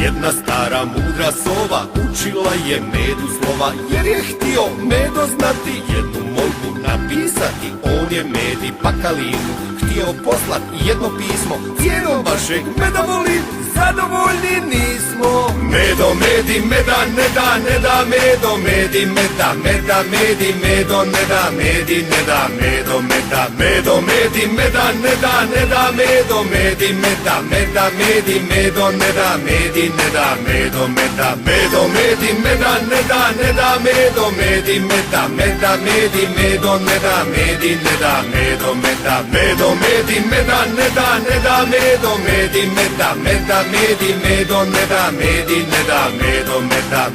Jedna stara mudra sova učila je medu slova, jer je htio medo znati, jednu molbu napisati. On je medi pakalinu htio poslat jedno pismo, cijenom vašeg meda volim, zadovoljni nismo. Medo, medi, meda, ne da, ne da, medo, medi, meda, meda, medi, medo, ne da, medi, ne da, medo, meda, medo, medi, meda, ne da, ne da, medo, medi, meda, meda, medi, medo, ne da, medi, ne da, medo, meda, medo, medi, meda, ne da, ne da, medo, medi, meda, meda, medi, medo, ne da, medi, ne da, medo, meda, medo, medi, meda, ne da, ne da, medo, medi, meda, meda, medi, medo, ne da, medi, ne da, medo, meda.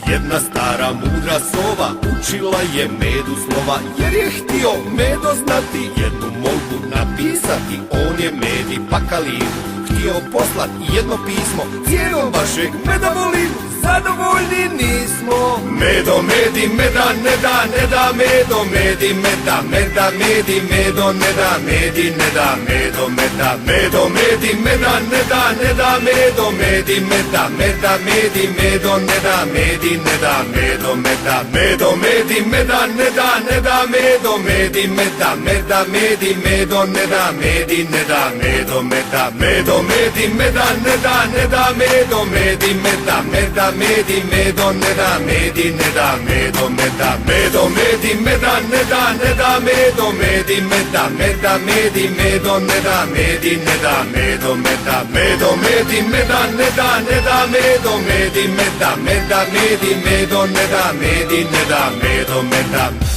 Jedna stara mudra sova učila je medu slova, jer je htio medo znati, jednu molbu napisati. On je medi pakalinu htio poslat jedno pismo, cijenom vašeg meda volim, zadovoljni nismo. Medo, medi, meda, ne da, ne da, medo, medi, meda, meda, medi, medo, ne da, medi, ne da, medo, meda, medo, medi, meda, ne da, ne da, medo, medi, meda, meda, medi, medo, ne da, medi, ne da, medo, meda, medo, medi, meda, ne da, ne da, medo, medi, meda, meda, medi, medo, ne da, medi, ne da, medo, meda, medo, medi, meda, ne da, ne da, medo, medi, meda, meda, medi, medo, ne da, medi, ne da, medo, meda, medo, medi, meda, ne da, ne da, medo, medi, meda, meda, medi, medo, ne da, medi, ne da, medo, meda, medo, medi, meda, ne da, ne da, medo, medi, meda, meda, medi, medo, ne da, medi, ne da, medo, meda.